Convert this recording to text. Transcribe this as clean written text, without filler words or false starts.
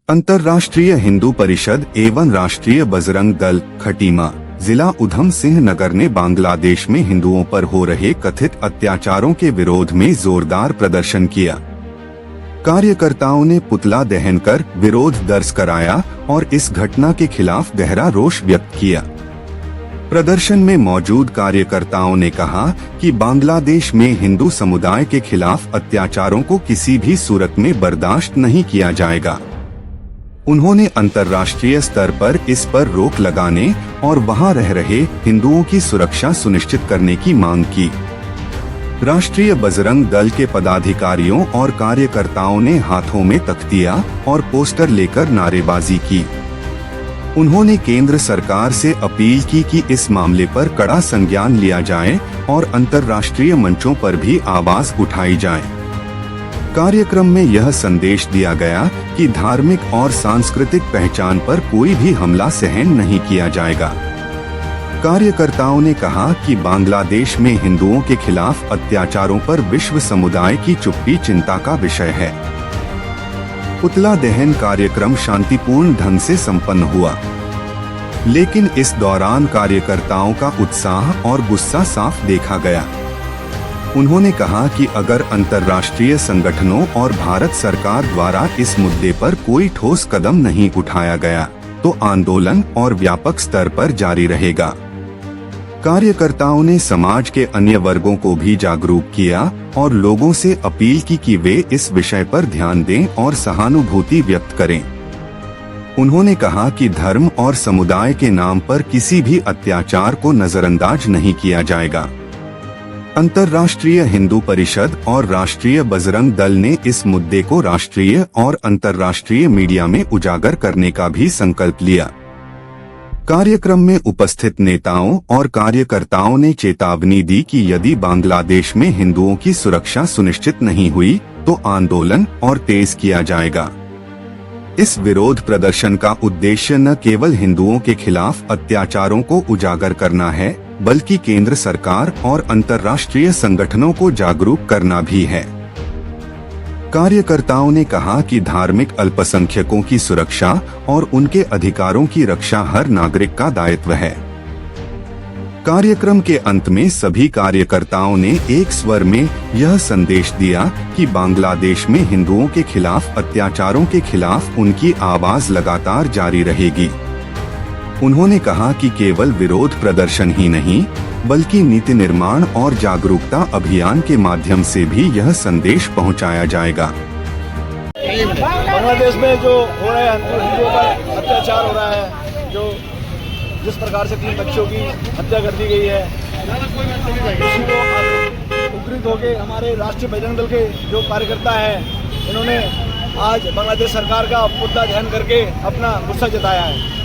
अंतर्राष्ट्रीय हिंदू परिषद एवं राष्ट्रीय बजरंग दल खटीमा जिला उधम सिंह नगर ने बांग्लादेश में हिंदुओं पर हो रहे कथित अत्याचारों के विरोध में जोरदार प्रदर्शन किया। कार्यकर्ताओं ने पुतला दहन कर विरोध दर्ज कराया और इस घटना के खिलाफ गहरा रोष व्यक्त किया। प्रदर्शन में मौजूद कार्यकर्ताओं ने कहा कि बांग्लादेश में हिंदू समुदाय के खिलाफ अत्याचारों को किसी भी सूरत में बर्दाश्त नहीं किया जाएगा। उन्होंने अंतर्राष्ट्रीय स्तर पर इस पर रोक लगाने और वहां रह रहे हिंदुओं की सुरक्षा सुनिश्चित करने की मांग की। राष्ट्रीय बजरंग दल के पदाधिकारियों और कार्यकर्ताओं ने हाथों में तख्तियां और पोस्टर लेकर नारेबाजी की। उन्होंने केंद्र सरकार से अपील की कि इस मामले पर कड़ा संज्ञान लिया जाए और अंतर्राष्ट्रीय मंचों पर भी आवाज उठाई जाए। कार्यक्रम में यह संदेश दिया गया कि धार्मिक और सांस्कृतिक पहचान पर कोई भी हमला सहन नहीं किया जाएगा। कार्यकर्ताओं ने कहा कि बांग्लादेश में हिंदुओं के खिलाफ अत्याचारों पर विश्व समुदाय की चुप्पी चिंता का विषय है। पुतला दहन कार्यक्रम शांतिपूर्ण ढंग से संपन्न हुआ, लेकिन इस दौरान कार्यकर्ताओं का उत्साह और गुस्सा साफ देखा गया। उन्होंने कहा कि अगर अंतर्राष्ट्रीय संगठनों और भारत सरकार द्वारा इस मुद्दे पर कोई ठोस कदम नहीं उठाया गया तो आंदोलन और व्यापक स्तर पर जारी रहेगा। कार्यकर्ताओं ने समाज के अन्य वर्गों को भी जागरूक किया और लोगों से अपील की कि वे इस विषय पर ध्यान दें और सहानुभूति व्यक्त करें। उन्होंने कहा कि धर्म और समुदाय के नाम पर किसी भी अत्याचार को नजरअंदाज नहीं किया जाएगा। अंतर्राष्ट्रीय हिंदू परिषद और राष्ट्रीय बजरंग दल ने इस मुद्दे को राष्ट्रीय और अंतर्राष्ट्रीय मीडिया में उजागर करने का भी संकल्प लिया। कार्यक्रम में उपस्थित नेताओं और कार्यकर्ताओं ने चेतावनी दी कि यदि बांग्लादेश में हिंदुओं की सुरक्षा सुनिश्चित नहीं हुई तो आंदोलन और तेज किया जाएगा। इस विरोध प्रदर्शन का उद्देश्य न केवल हिंदुओं के खिलाफ अत्याचारों को उजागर करना है, बल्कि केंद्र सरकार और अंतर्राष्ट्रीय संगठनों को जागरूक करना भी है। कार्यकर्ताओं ने कहा कि धार्मिक अल्पसंख्यकों की सुरक्षा और उनके अधिकारों की रक्षा हर नागरिक का दायित्व है। कार्यक्रम के अंत में सभी कार्यकर्ताओं ने एक स्वर में यह संदेश दिया कि बांग्लादेश में हिंदुओं के खिलाफ अत्याचारों के खिलाफ उनकी आवाज लगातार जारी रहेगी। उन्होंने कहा कि केवल विरोध प्रदर्शन ही नहीं, बल्कि नीति निर्माण और जागरूकता अभियान के माध्यम से भी यह संदेश पहुंचाया जाएगा। बांग्लादेश में जो हो रहा है, हिंदुओं पर अत्याचार हो रहा है, जो जिस प्रकार से 3 बच्चों की हत्या कर दी गई है, उसी को उग्रित होकर हमारे राष्ट्रीय बजरंग दल के जो कार्यकर्ता हैं, इन्होंने आज बांग्लादेश सरकार का पुतला दहन करके अपना गुस्सा जताया है।